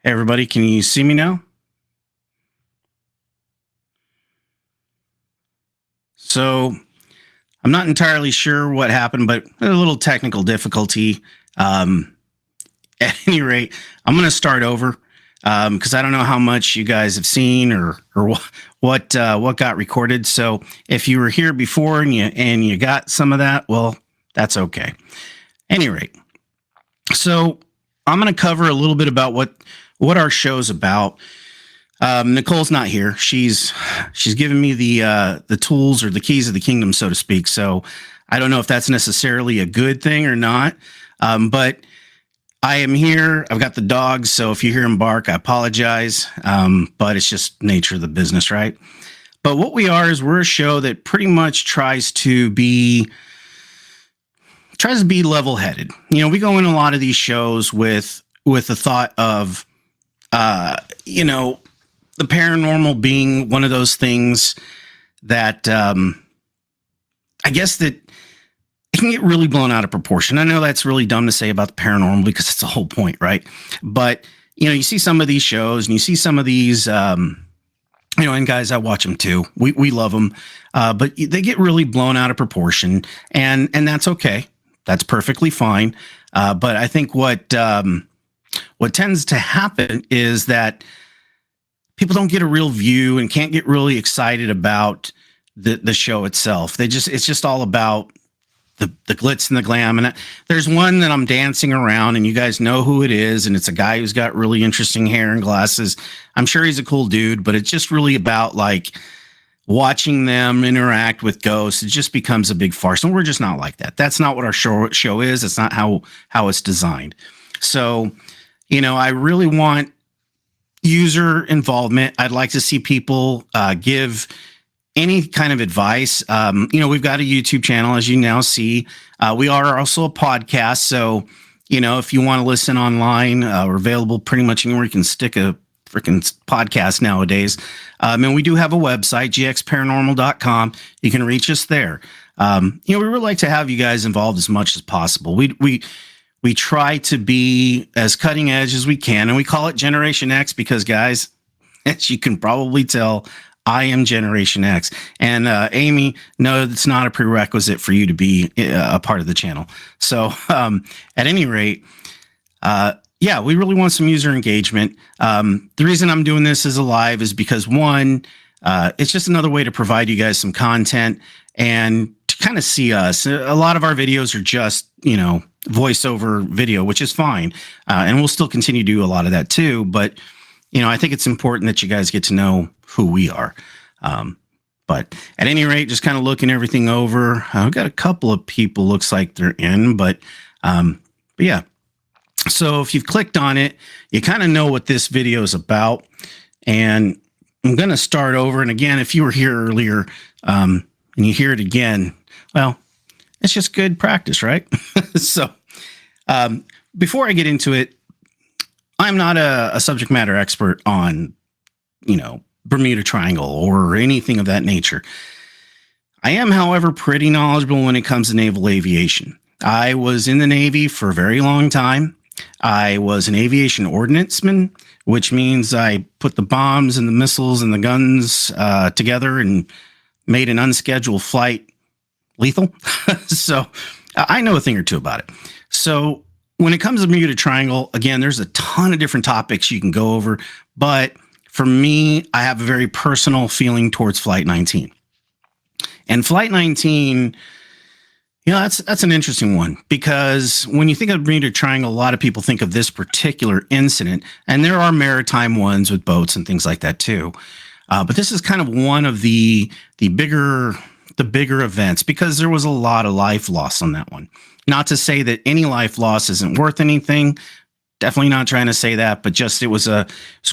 Hey, everybody, can you see me now? So I'm not entirely sure what happened, but a little technical difficulty. Um, at any rate, I'm going to start over because I don't know how much you guys have seen or what got recorded. So if you were here before and you got some of that, well, that's okay. Any rate, so I'm going to cover a little bit about what our show's about. Nicole's not here. She's given me the tools or the keys of the kingdom, so to speak. So I don't know if that's necessarily a good thing or not. But I am here. I've got the dogs, so if you hear them bark, I apologize. But it's just nature of the business, right? But what we are is we're a show that pretty much tries to be level-headed. You know, we go in a lot of these shows with the thought of, the paranormal being one of those things that I guess that it can get really blown out of proportion. I know that's really dumb to say about the paranormal because it's the whole point, right? But you see some of these shows and you see some of these, and guys, I watch them too. We love them, but they get really blown out of proportion, and that's okay. That's perfectly fine. But I think what tends to happen is that people don't get a real view and can't get really excited about the show itself. It's just all about the glitz and the glam. And there's one that I'm dancing around, and you guys know who it is. And it's a guy who's got really interesting hair and glasses. I'm sure he's a cool dude, but it's just really about like watching them interact with ghosts. It just becomes a big farce. And we're just not like that. That's not what our show is. It's not how it's designed. So, I really want user involvement. I'd like to see people give any kind of advice. We've got a YouTube channel, as you now see. We are also a podcast. So, if you want to listen online, we're available pretty much anywhere you can stick a freaking podcast nowadays. And we do have a website, gxparanormal.com. You can reach us there. We really like to have you guys involved as much as possible. We try to be as cutting edge as we can, and we call it Generation X because, guys, as you can probably tell, I am Generation X. And Amy, no, it's not a prerequisite for you to be a part of the channel. So at any rate, we really want some user engagement. The reason I'm doing this as a live is because, one, it's just another way to provide you guys some content and to kind of see us. A lot of our videos are just, voiceover video, which is fine. And we'll still continue to do a lot of that too. But, I think it's important that you guys get to know who we are. But at any rate, just kind of looking everything over. I've got a couple of people, looks like they're in, but yeah. So if you've clicked on it, you kind of know what this video is about. And I'm going to start over. And again, if you were here earlier and you hear it again, well, it's just good practice, right? So before I get into it, I'm not a subject matter expert on, Bermuda Triangle or anything of that nature. I am, however, pretty knowledgeable when it comes to naval aviation. I was in the Navy for a very long time. I was an aviation ordnanceman, which means I put the bombs and the missiles and the guns together and made an unscheduled flight lethal. So I know a thing or two about it. So when it comes to Bermuda Triangle, again, there's a ton of different topics you can go over. But for me, I have a very personal feeling towards Flight 19. And Flight 19, that's an interesting one, because when you think of Bermuda Triangle, a lot of people think of this particular incident, and there are maritime ones with boats and things like that too. But this is kind of one of the bigger events, because there was a lot of life loss on that one. Not to say that any life loss isn't worth anything. Definitely not trying to say that, but just it was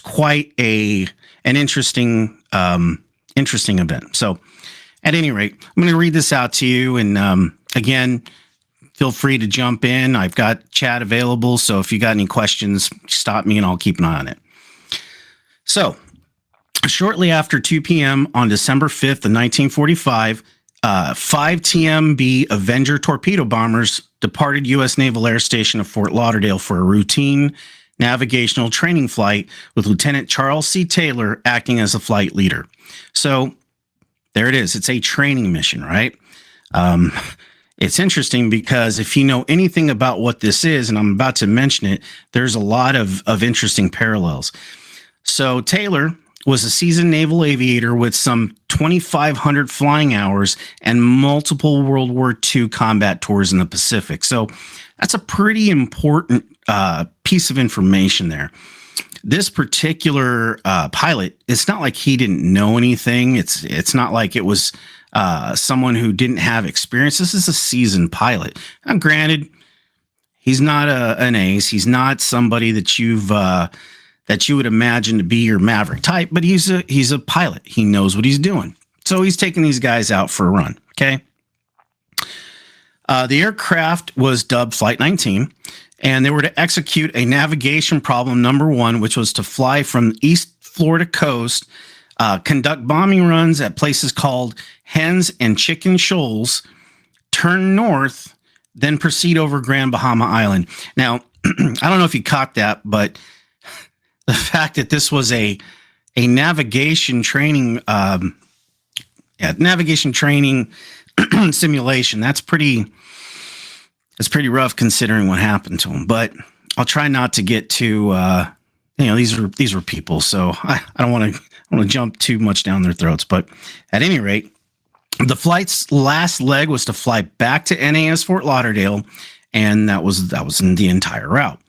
quite an interesting event. So at any rate, I'm going to read this out to you. And again, feel free to jump in. I've got chat available. So if you got any questions, stop me and I'll keep an eye on it. So shortly after 2 p.m. on December 5th of 1945, 5 TMB Avenger torpedo bombers departed U.S. Naval Air Station of Fort Lauderdale for a routine navigational training flight with Lieutenant Charles C. Taylor acting as the flight leader. So there it is. It's a training mission, right? Um, it's interesting because if you know anything about what this is, and I'm about to mention it, there's a lot of interesting parallels. So Taylor was a seasoned naval aviator with some 2,500 flying hours and multiple World War II combat tours in the Pacific. So that's a pretty important piece of information there. This particular pilot, it's not like he didn't know anything. It's not like it was someone who didn't have experience. This is a seasoned pilot. Now, granted, he's not an ace. He's not somebody that you would imagine to be your maverick type, but he's a pilot. He knows what he's doing. So he's taking these guys out for a run. Okay. The aircraft was dubbed Flight 19, and they were to execute a navigation problem number 1, which was to fly from the East Florida coast, conduct bombing runs at places called Hens and Chicken Shoals, turn north, then proceed over Grand Bahama Island. Now, I don't know if you caught that, but the fact that this was a navigation training, navigation training simulation, that's pretty rough considering what happened to him. But I'll try not to get too, these were people, so I don't want to jump too much down their throats. But at any rate, the flight's last leg was to fly back to NAS Fort Lauderdale, and that was in the entire route.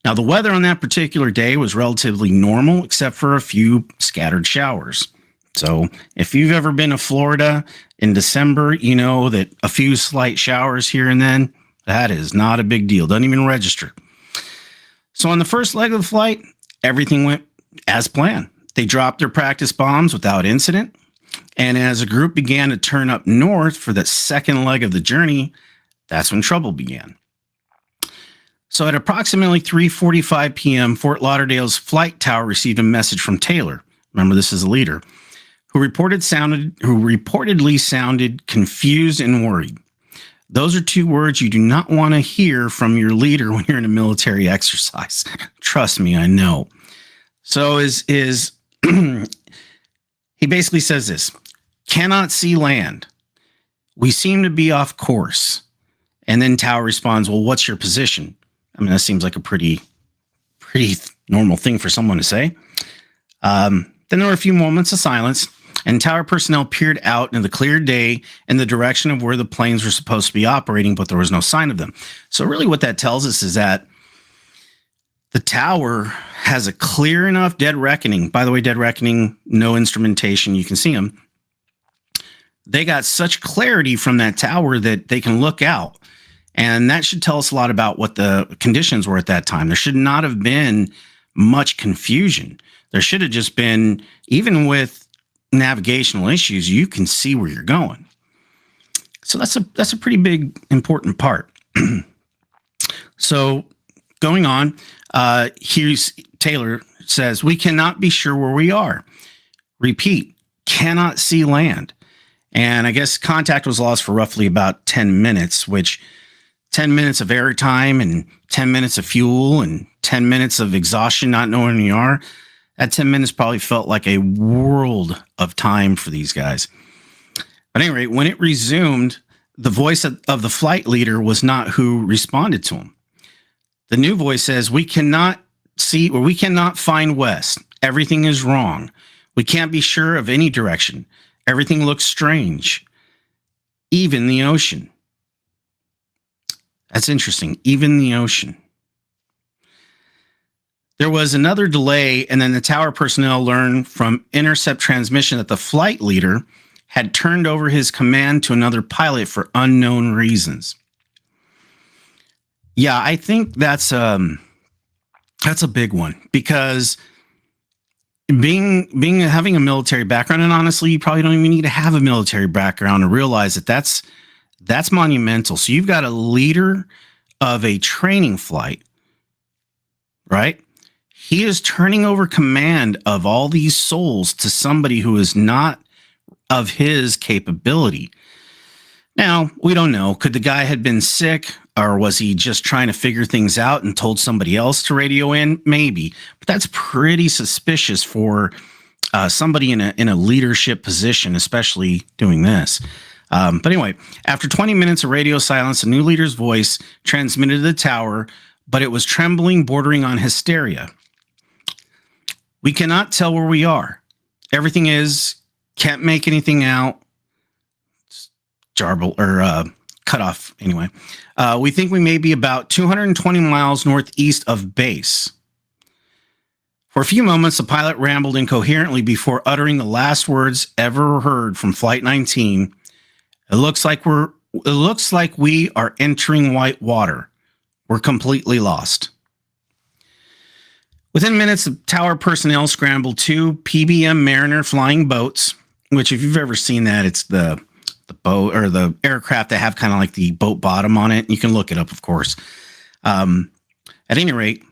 Now, the weather on that particular day was relatively normal, except for a few scattered showers. So if you've ever been to Florida in December, you know that a few slight showers here and then, that is not a big deal. Doesn't even register. So on the first leg of the flight, everything went as planned. They dropped their practice bombs without incident. And as a group began to turn up north for the second leg of the journey, that's when trouble began. So at approximately 3:45 p.m., Fort Lauderdale's flight tower received a message from Taylor. Remember, this is a leader who reportedly sounded confused and worried. Those are 2 words you do not want to hear from your leader when you're in a military exercise. Trust me, I know. So he basically says this: cannot see land. We seem to be off course. And then Tower responds, well, what's your position? I mean, that seems like a pretty normal thing for someone to say. Then there were a few moments of silence, and Tower personnel peered out in the clear day in the direction of where the planes were supposed to be operating, but there was no sign of them. So really what that tells us is that the tower has a clear enough dead reckoning. By the way, dead reckoning, no instrumentation, you can see them. They got such clarity from that tower that they can look out. And that should tell us a lot about what the conditions were at that time. There should not have been much confusion. There should have just been, even with navigational issues, you can see where you're going. So that's a pretty big, important part. So going on, here's Taylor says, we cannot be sure where we are. Repeat, cannot see land. And I guess contact was lost for roughly about 10 minutes, which 10 minutes of air time and 10 minutes of fuel and 10 minutes of exhaustion, not knowing where you are. That 10 minutes probably felt like a world of time for these guys. But anyway, when it resumed, the voice of the flight leader was not who responded to him. The new voice says, we cannot see, or we cannot find west. Everything is wrong. We can't be sure of any direction. Everything looks strange. Even the ocean. That's interesting. Even the ocean. There was another delay, and then the tower personnel learned from intercept transmission that the flight leader had turned over his command to another pilot for unknown reasons. Yeah, I think that's a big one, because having a military background, and honestly, you probably don't even need to have a military background to realize that that's monumental. So you've got a leader of a training flight, right? He is turning over command of all these souls to somebody who is not of his capability. Now, we don't know. Could the guy had been sick? Or was he just trying to figure things out and told somebody else to radio in? Maybe, but that's pretty suspicious for somebody in a leadership position, especially doing this. But anyway, after 20 minutes of radio silence, a new leader's voice transmitted to the tower, but it was trembling, bordering on hysteria. We cannot tell where we are. Everything is, can't make anything out. Jarble or cut off anyway. We think we may be about 220 miles northeast of base. For a few moments, the pilot rambled incoherently before uttering the last words ever heard from Flight 19. It looks like we are entering white water. We're completely lost. Within minutes, the tower personnel scrambled 2 PBM Mariner flying boats, which if you've ever seen that, it's the boat or the aircraft that have kind of like the boat bottom on it. You can look it up, of course. At any rate,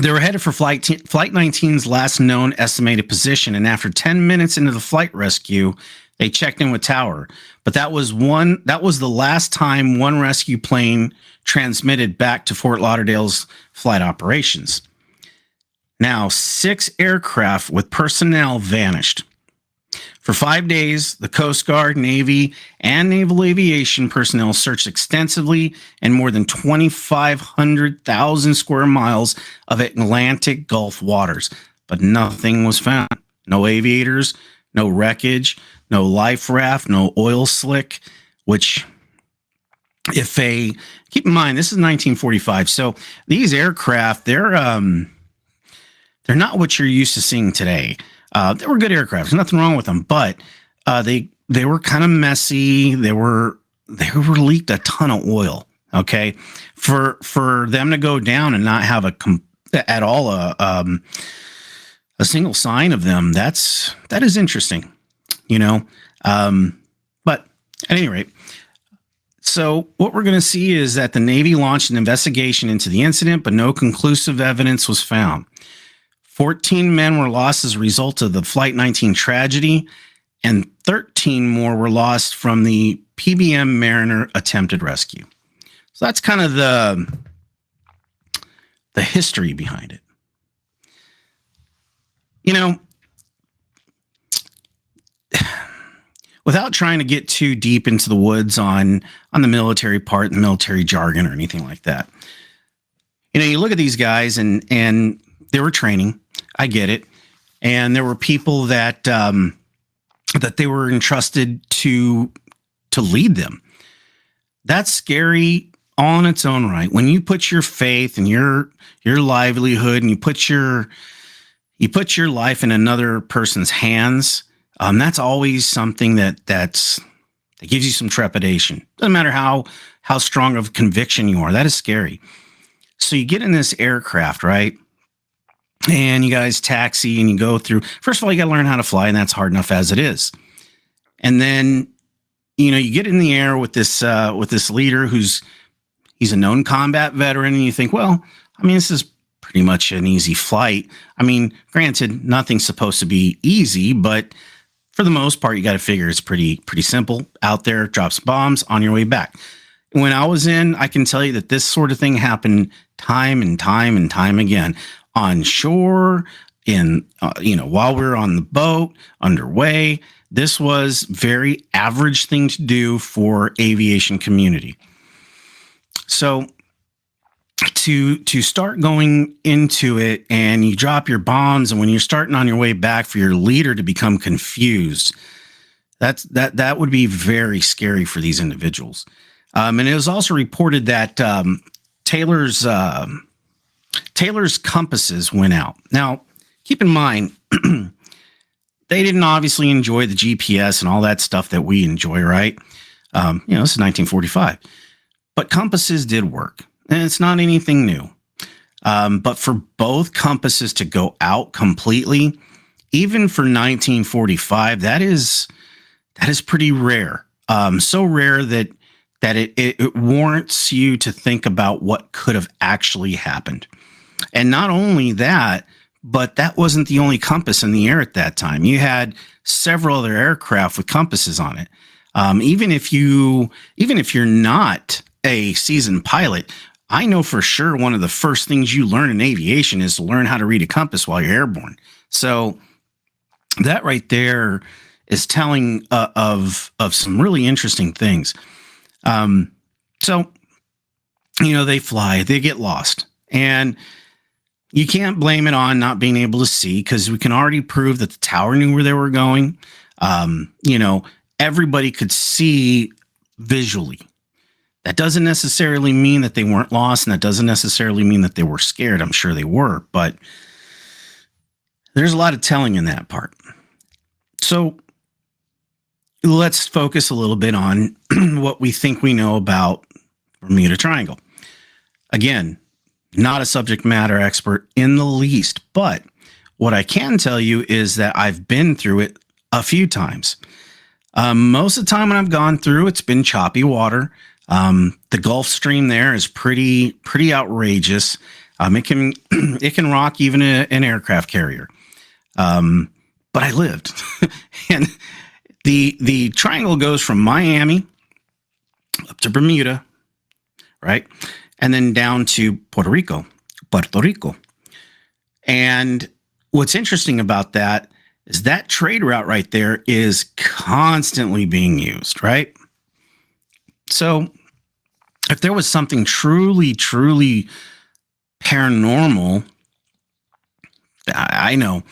they were headed for Flight 19's last known estimated position, and after 10 minutes into the flight rescue, they checked in with tower. But that was the last time one rescue plane transmitted back to Fort Lauderdale's flight operations. Now, 6 aircraft with personnel vanished. For 5 days, the Coast Guard, Navy, and Naval Aviation personnel searched extensively in more than 2,500,000 square miles of Atlantic Gulf waters, but nothing was found. No aviators, no wreckage, no life raft, no oil slick, which keep in mind, this is 1945. So these aircraft, they're not what you're used to seeing today. They were good aircraft. There's nothing wrong with them, but they were kind of messy. They were leaked a ton of oil. Okay, for them to go down and not have a single sign of them, that is interesting, you know. But at any rate, so what we're going to see is that the Navy launched an investigation into the incident, but no conclusive evidence was found. 14 men were lost as a result of the Flight 19 tragedy, and 13 more were lost from the PBM Mariner attempted rescue. So that's kind of the history behind it. You know, without trying to get too deep into the woods on the military part, the military jargon or anything like that, you know, you look at these guys and they were training. I get it. And there were people that they were entrusted to lead them. That's scary all in its own right. When you put your faith and your livelihood and you put your life in another person's hands, that's always something that gives you some trepidation. Doesn't matter how strong of conviction you are. That is scary. So you get in this aircraft, right? And you guys taxi and you go through. First of all, you got to learn how to fly, and that's hard enough as it is. And then, you know, you get in the air with this leader he's a known combat veteran, and you think, well, I mean, this is pretty much an easy flight. I mean, granted, nothing's supposed to be easy, but for the most part, you got to figure it's pretty simple. Out there, drop some bombs, on your way back. When I was in, I can tell you that this sort of thing happened time and time and time again. On shore, while we were on the boat, underway. This was very average thing to do for aviation community. So to start going into it and you drop your bombs, and when you're starting on your way back for your leader to become confused, that would be very scary for these individuals. And it was also reported that Taylor's compasses went out. Now, keep in mind, they didn't obviously enjoy the GPS and all that stuff that we enjoy, right? This is 1945. But compasses did work, and it's not anything new. But for both compasses to go out completely, even for 1945, that is pretty rare. So rare that it warrants you to think about what could have actually happened. And not only that, but that wasn't the only compass in the air at that time. You had several other aircraft with compasses on it. Even if you're not a seasoned pilot, I know for sure one of the first things you learn in aviation is to learn how to read a compass while you're airborne. So that right there is telling of some really interesting things. So they fly, they get lost, and you can't blame it on not being able to see, because we can already prove that the tower knew where they were going. Everybody could see visually. That doesn't necessarily mean that they weren't lost, and that doesn't necessarily mean that they were scared. I'm sure they were, but there's a lot of telling in that part. So let's focus a little bit on what we think we know about Bermuda Triangle. Again, not a subject matter expert in the least, but what I can tell you is that I've been through it a few times. Most of the time when I've gone through, it's been choppy water. The Gulf Stream there is pretty outrageous. It can rock even an aircraft carrier. But I lived, and the triangle goes from Miami up to Bermuda, right, and then down to Puerto Rico. And what's interesting about that is that trade route right there is constantly being used, right? So if there was something truly paranormal, I know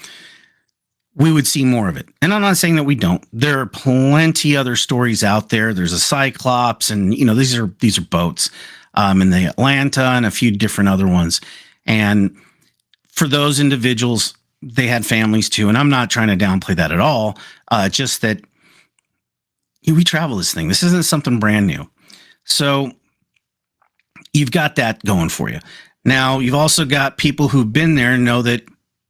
we would see more of it. And I'm not saying that we don't. There are plenty other stories out there. There's a Cyclops, and these are boats, in the Atlanta and a few different other ones. And for those individuals, they had families too. And I'm not trying to downplay that at all. Just that we travel this thing. This isn't something brand new. So you've got that going for you. Now, you've also got people who've been there and know that,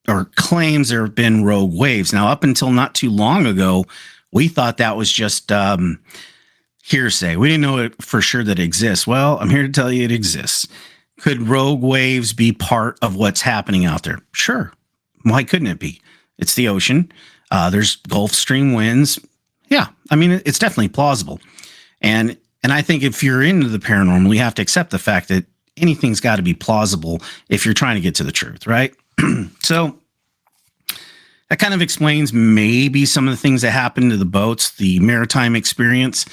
or claims there have been rogue waves. Now, up until not too long ago, we thought that was just hearsay. We didn't know it for sure that it exists. Well, I'm here to tell you it exists. Could rogue waves be part of what's happening out there? Sure. Why couldn't it be? It's the ocean. There's Gulf Stream winds. Yeah, I mean, it's definitely plausible. And I think if you're into the paranormal, you have to accept the fact that anything's got to be plausible if you're trying to get to the truth, right? So that kind of explains maybe some of the things that happened to the boats, the maritime experience.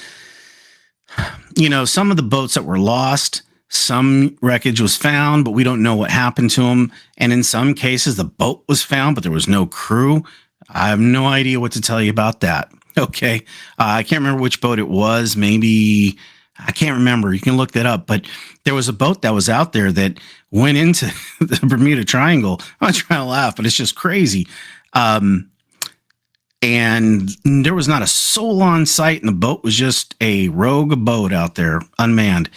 Some of the boats that were lost, some wreckage was found, but we don't know what happened to them. And in some cases, the boat was found, but there was no crew. I have no idea what to tell you about that. Okay. I can't remember which boat it was. Maybe, I can't remember. You can look that up. But there was a boat that was out there that went into the Bermuda Triangle. I'm not trying to laugh, but it's just crazy. And there was not a soul on site, and the boat was just a rogue boat out there, unmanned.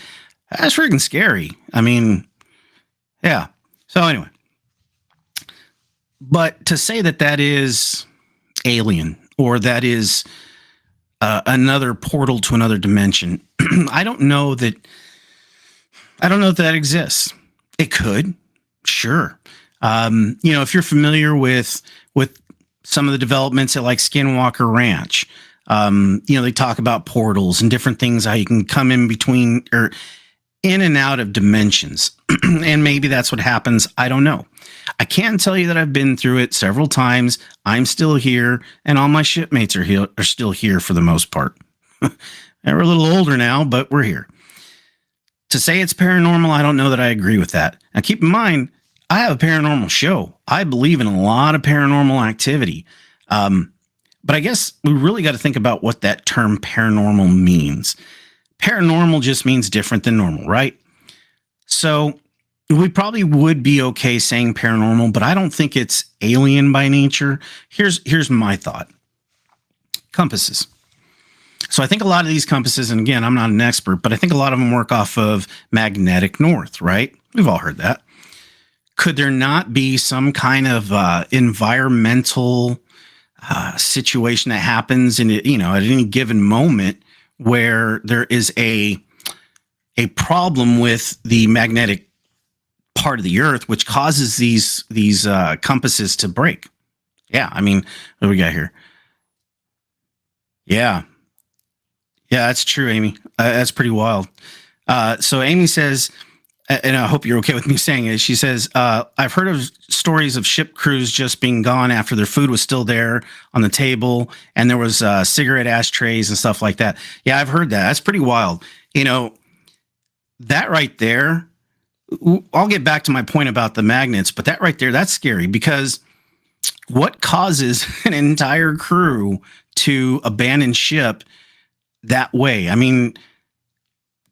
That's freaking scary. I mean, yeah. So anyway, but to say that is alien, or that is another portal to another dimension, I don't know if that exists. It could, sure. If you're familiar with some of the developments at like Skinwalker Ranch, they talk about portals and different things, how you can come in between or in and out of dimensions. And maybe that's what happens. I don't know. I can tell you that I've been through it several times. I'm still here, and all my shipmates are still here for the most part. We're a little older now, but we're here. To say it's paranormal, I don't know that I agree with that. Now, keep in mind, I have a paranormal show. I believe in a lot of paranormal activity. But I guess we really got to think about what that term paranormal means. Paranormal just means different than normal, right? So we probably would be okay saying paranormal, but I don't think it's alien by nature. Here's my thought. Compasses. So I think a lot of these compasses, and again, I'm not an expert, but I think a lot of them work off of magnetic north, right? We've all heard that. Could there not be some kind of environmental situation that happens in at any given moment where there is a problem with the magnetic part of the earth, which causes these compasses to break? Yeah, I mean, what do we got here? Yeah, that's true, Amy. That's pretty wild. So Amy says, and I hope you're okay with me saying it. She says, I've heard of stories of ship crews just being gone after their food was still there on the table and there was cigarette ashtrays and stuff like that. Yeah, I've heard that. That's pretty wild. You know, that right there, I'll get back to my point about the magnets, but that right there, that's scary because what causes an entire crew to abandon ship that way? I mean,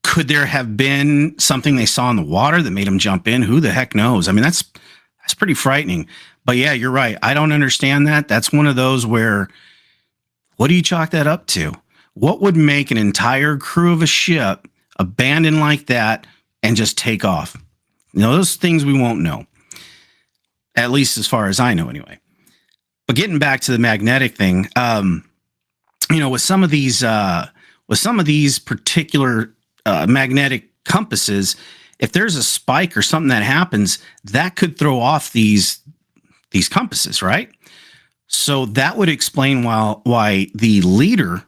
could there have been something they saw in the water that made them jump in? Who the heck knows? I mean, that's pretty frightening. But yeah, you're right. I don't understand that. That's one of those where, what do you chalk that up to? What would make an entire crew of a ship abandon like that and just take off? You know, those things we won't know, at least as far as I know anyway. But getting back to the magnetic thing, you know, with some of these particular magnetic compasses, if there's a spike or something that happens, that could throw off these compasses, right? So that would explain why the leader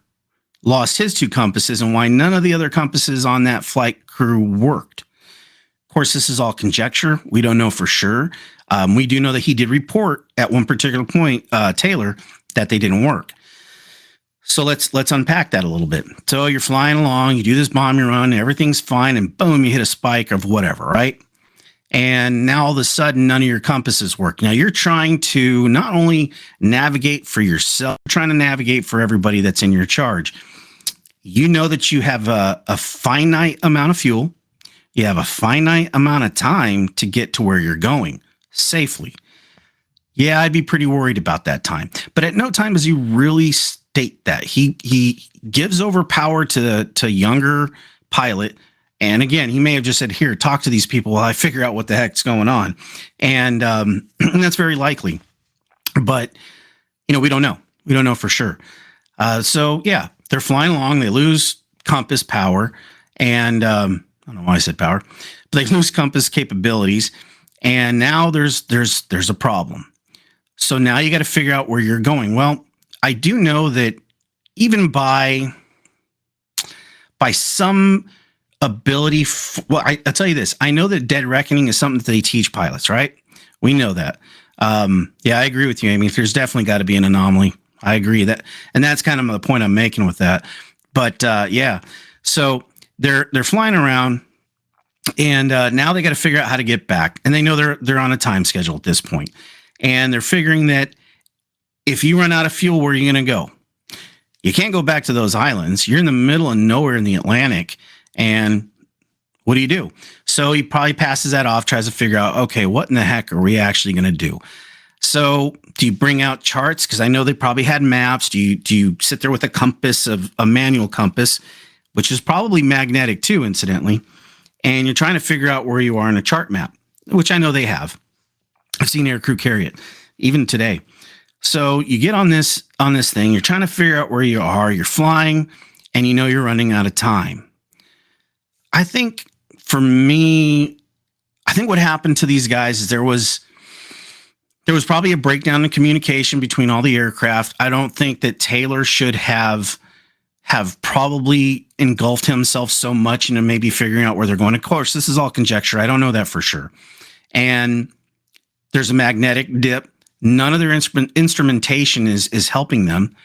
lost his two compasses and why none of the other compasses on that flight crew worked. Of course, this is all conjecture. We don't know for sure. We do know that he did report at one particular point, Taylor, that they didn't work. So let's unpack that a little bit. So you're flying along, you do this bombing run, everything's fine, and boom, you hit a spike of whatever, right? And now all of a sudden, none of your compasses work. Now you're trying to not only navigate for yourself, you're trying to navigate for everybody that's in your charge. You know that you have a finite amount of fuel. You have a finite amount of time to get to where you're going safely. Yeah, I'd be pretty worried about that time. But at no time does he really state that. He gives over power to younger pilot. And again, he may have just said, here, talk to these people while I figure out what the heck's going on. And that's very likely. But, you know, we don't know. We don't know for sure. So, yeah, they're flying along. They lose compass power. And I don't know why I said power. But they lose compass capabilities. And now there's a problem. So now you got to figure out where you're going. Well, I do know that even by some ability, well, I'll tell you this. I know that dead reckoning is something that they teach pilots, right? We know that. Yeah, I agree with you, Amy. There's definitely got to be an anomaly. I agree that, and that's kind of the point I'm making with that. But yeah, so they're flying around, and now they got to figure out how to get back, and they know they're on a time schedule at this point, and they're figuring that if you run out of fuel, where are you going to go? You can't go back to those islands. You're in the middle of nowhere in the Atlantic. And what do you do? So he probably passes that off, tries to figure out, okay, what in the heck are we actually going to do? So do you bring out charts? Because I know they probably had maps. Do you sit there with a compass, of a manual compass, which is probably magnetic too, incidentally, and you're trying to figure out where you are in a chart map, which I know they have. I've seen aircrew carry it, even today. So you get on this thing, you're trying to figure out where you are, you're flying, and you know you're running out of time. I think for me, I think what happened to these guys is there was probably a breakdown in communication between all the aircraft. I don't think that Taylor should have probably engulfed himself so much into maybe figuring out where they're going. Of course, this is all conjecture. I don't know that for sure. And there's a magnetic dip. None of their instrumentation is helping them,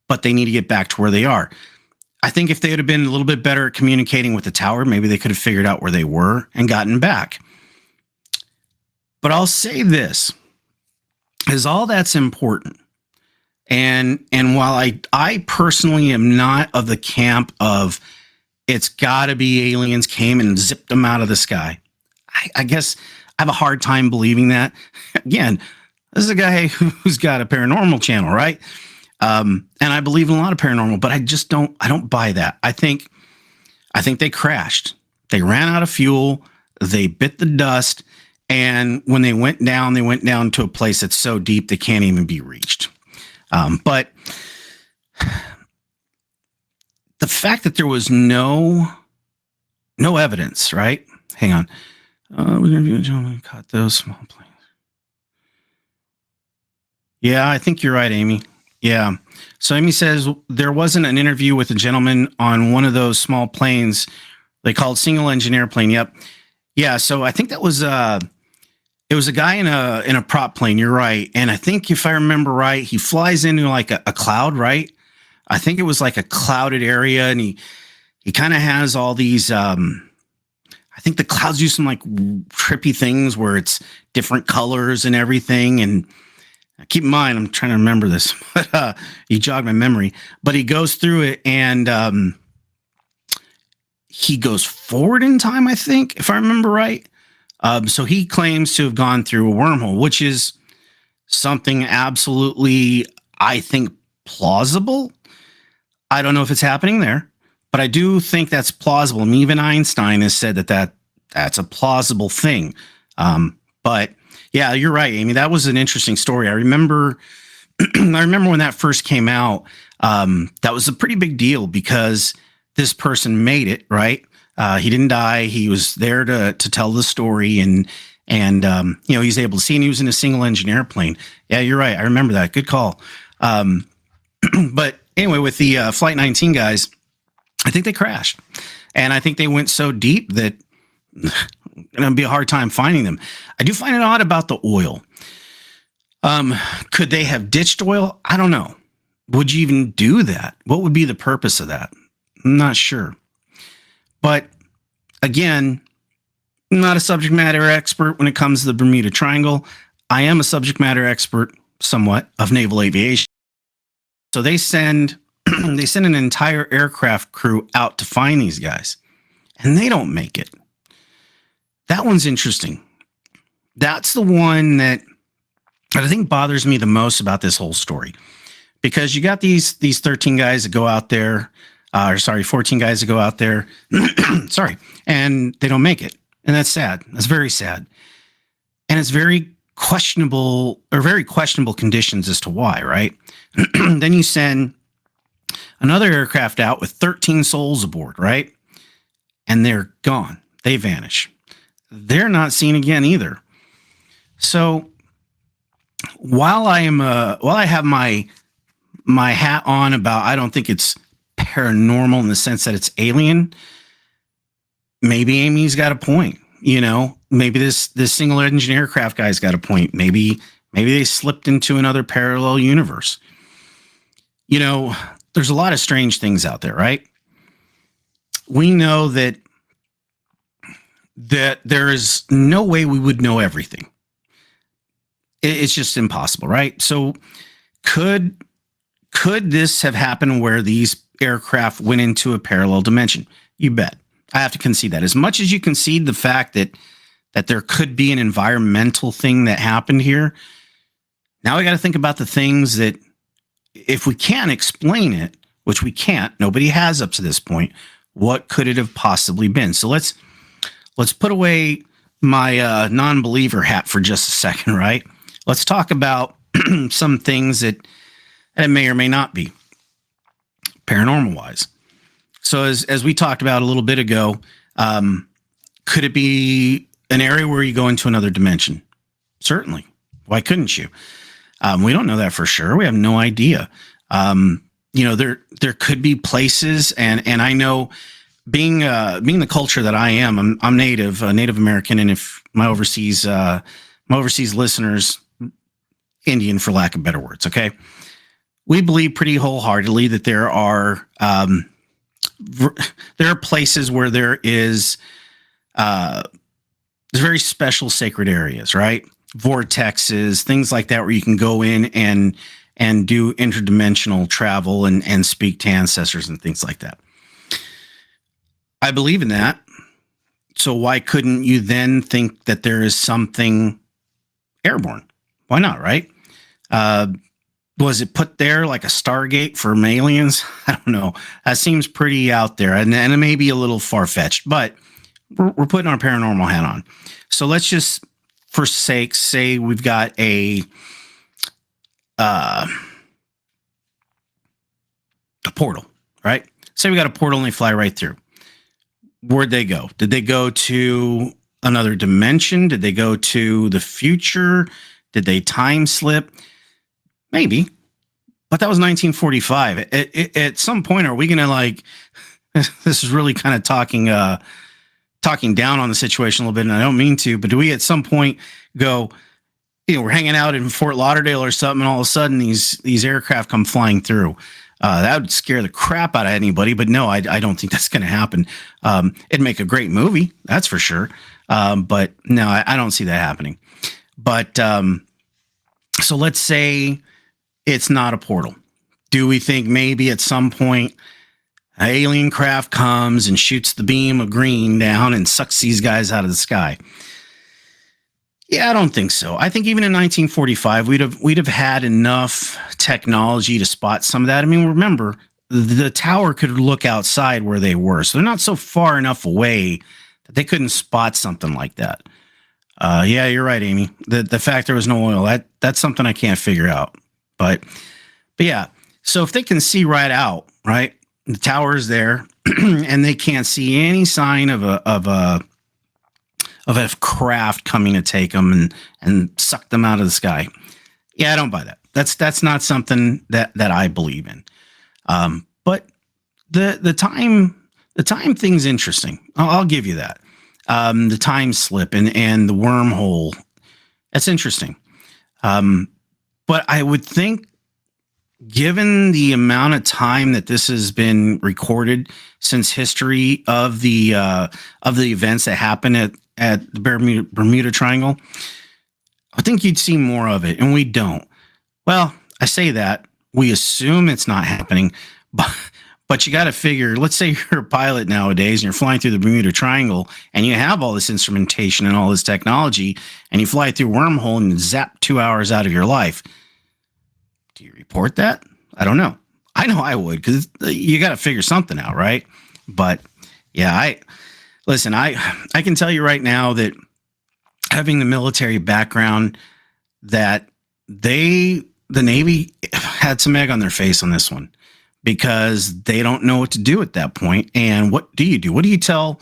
but they need to get back to where they are. I think if they would have been a little bit better at communicating with the tower, maybe they could have figured out where they were and gotten back. But I'll say this, is all that's important. And while I personally am not of the camp of it's got to be aliens came and zipped them out of the sky, I guess I have a hard time believing that. Again, this is a guy who's got a paranormal channel, right? And I believe in a lot of paranormal, but I don't buy that. I think they crashed. They ran out of fuel. They bit the dust. And when they went down to a place that's so deep they can't even be reached. But the fact that there was no evidence, right? Hang on. We're going to be gentlemen, caught those small planes. Yeah, I think you're right, Amy. Yeah. So Amy says there wasn't an interview with a gentleman on one of those small planes They called single engine airplane. Yep. Yeah. So I think that was it was a guy in a prop plane. You're right. And I think if I remember right, he flies into like a cloud, right? I think it was like a clouded area, and he kind of has all these. I think the clouds do some like trippy things where it's different colors and everything. And keep in mind, I'm trying to remember this, but he jogged my memory. But he goes through it, and he goes forward in time, I think, if I remember right. So he claims to have gone through a wormhole, which is something absolutely, I think, plausible. I don't know if it's happening there, but I do think that's plausible. I mean, even Einstein has said that's a plausible thing. But yeah, you're right, Amy. That was an interesting story. I remember when that first came out. That was a pretty big deal because this person made it, right? He didn't die. He was there to tell the story, and he's able to see, and he was in a single engine airplane. Yeah, you're right. I remember that. Good call. But anyway, with the Flight 19 guys, I think they crashed, and I think they went so deep that it's going to be a hard time finding them. I do find it odd about the oil. Could they have ditched oil? I don't know. Would you even do that? What would be the purpose of that? I'm not sure. But again, I'm not a subject matter expert when it comes to the Bermuda Triangle. I am a subject matter expert, somewhat, of naval aviation. So they send an entire aircraft crew out to find these guys, and they don't make it. That one's interesting. That's the one that I think bothers me the most about this whole story, because you got these 13 guys that go out there, 14 guys that go out there, and they don't make it. And that's sad. That's very sad. And it's very questionable conditions as to why, right? Then you send another aircraft out with 13 souls aboard, right? And they're gone. They vanish. They're not seen again either. So while I have my hat on about, I don't think it's paranormal in the sense that it's alien. Maybe Amy's got a point. Maybe this single engine aircraft guy's got a point. Maybe they slipped into another parallel universe. There's a lot of strange things out there, right? We know that there is no way we would know everything. It's just impossible, right? So could this have happened where these aircraft went into a parallel dimension? You bet. I have to concede that. As much as you concede the fact that there could be an environmental thing that happened here, now we got to think about the things that, if we can't explain it, which we can't, nobody has up to this point, what could it have possibly been? So let's put away my non-believer hat for just a second, right? Let's talk about some things that may or may not be paranormal wise. So as we talked about a little bit ago, could it be an area where you go into another dimension? Certainly. Why couldn't you? We don't know that for sure. We have no idea. There could be places, and I know, being the culture that I am, I'm Native American, and if my overseas listeners, Indian, for lack of better words, okay, we believe pretty wholeheartedly that there are places where there's very special sacred areas, right? Vortexes, things like that, where you can go in and do interdimensional travel and speak to ancestors and things like that. I believe in that. So why couldn't you then think that there is something airborne? Why not, right? Was it put there like a Stargate for aliens? I don't know. That seems pretty out there, and it may be a little far-fetched, but we're putting our paranormal hat on. So let's just, for sake, say we've got a portal, right? Say we got a portal and they fly right through. Where'd they go? Did they go to another dimension? Did they go to the future? Did they time slip? Maybe, but that was 1945. At some point, are we going to this is really kind of talking down on the situation a little bit, and I don't mean to, but do we at some point go, we're hanging out in Fort Lauderdale or something, and all of a sudden these aircraft come flying through? That would scare the crap out of anybody, but no, I don't think that's going to happen. It'd make a great movie, that's for sure. But no, I don't see that happening. But so let's say it's not a portal. Do we think maybe at some point an alien craft comes and shoots the beam of green down and sucks these guys out of the sky? Yeah, I don't think so. I think even in 1945, we'd have had enough technology to spot some of that. I mean, remember, the tower could look outside where they were, so they're not so far enough away that they couldn't spot something like that. Yeah, you're right, Amy. The fact there was no oil, that's something I can't figure out. But yeah, so if they can see right out, right, the tower is there, and they can't see any sign of a craft coming to take them and suck them out of the sky. Yeah, I don't buy that. That's not something that I believe in. But the time thing's interesting. I'll give you that. The time slip and the wormhole, that's interesting. But I would think, given the amount of time that this has been recorded since history of the events that happened at the Bermuda Triangle, I think you'd see more of it, and we don't. Well, I say that, we assume it's not happening, but you got to figure, let's say you're a pilot nowadays and you're flying through the Bermuda Triangle and you have all this instrumentation and all this technology, and you fly through a wormhole and zap 2 hours out of your life. Do you report that? I don't know. I know I would, because you got to figure something out, right? But yeah, I can tell you right now that having the military background, that the Navy had some egg on their face on this one, because they don't know what to do at that point. And what do you do? What do you tell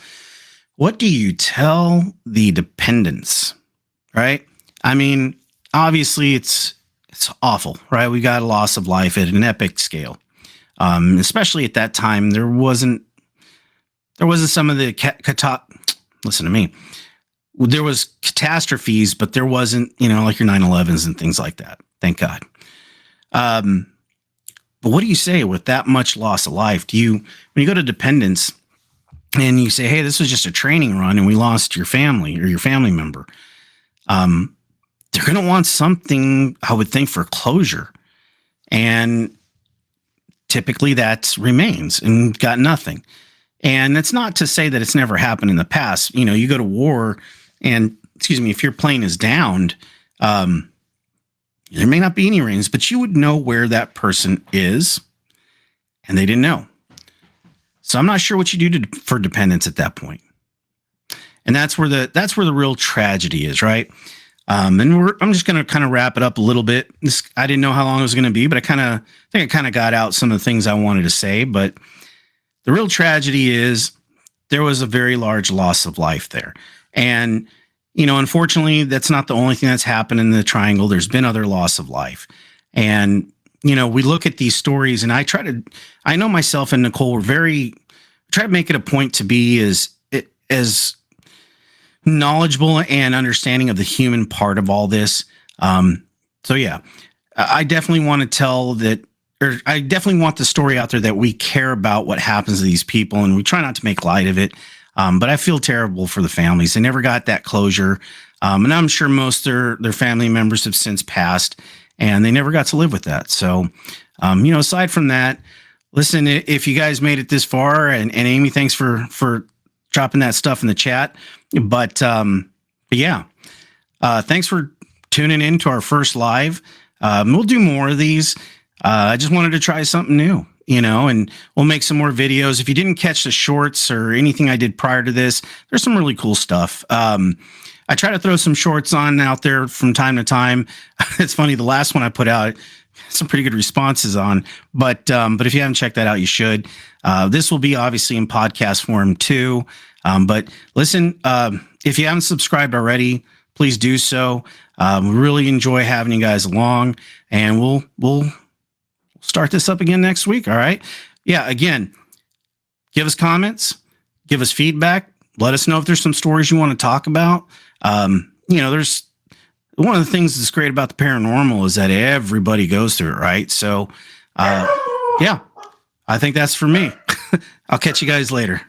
the dependents, right? I mean, obviously it's awful, right? We got a loss of life at an epic scale. Especially at that time, there wasn't some of the listen to me. There was catastrophes, but there wasn't, like your 9/11s and things like that. Thank God. But what do you say with that much loss of life? When you go to dependents and you say, hey, this was just a training run and we lost your family or your family member, they're going to want something, I would think, for closure. And typically that remains and got nothing. And that's not to say that it's never happened in the past. You go to war and, if your plane is downed, there may not be any rings, but you would know where that person is, and they didn't know. So I'm not sure what you do for dependents at that point. And that's where the real tragedy is, right? And I'm just going to kind of wrap it up a little bit. I didn't know how long it was going to be, but I think I got out some of the things I wanted to say. But the real tragedy is there was a very large loss of life there. And, unfortunately, that's not the only thing that's happened in the Triangle. There's been other loss of life. And, we look at these stories, and I know myself and Nicole try to make it a point to be as knowledgeable and understanding of the human part of all this. So yeah, I definitely want to tell that, or I definitely want the story out there that we care about what happens to these people, and we try not to make light of it. But I feel terrible for the families. They never got that closure. And I'm sure most of their family members have since passed, and they never got to live with that. So, aside from that, listen, if you guys made it this far, and Amy, thanks for dropping that stuff in the chat. But yeah, thanks for tuning in to our first live. We'll do more of these. I just wanted to try something new, and we'll make some more videos. If you didn't catch the shorts or anything I did prior to this, there's some really cool stuff. I try to throw some shorts on out there from time to time. It's funny, the last one I put out, some pretty good responses on, but if you haven't checked that out, you should. This will be obviously in podcast form too. But listen, if you haven't subscribed already, please do so. We really enjoy having you guys along, and we'll start this up again next week. All right. Yeah. Again, give us comments, give us feedback. Let us know if there's some stories you want to talk about. There's one of the things that's great about the paranormal is that everybody goes through it, right? So, yeah, I think that's for me. I'll catch you guys later.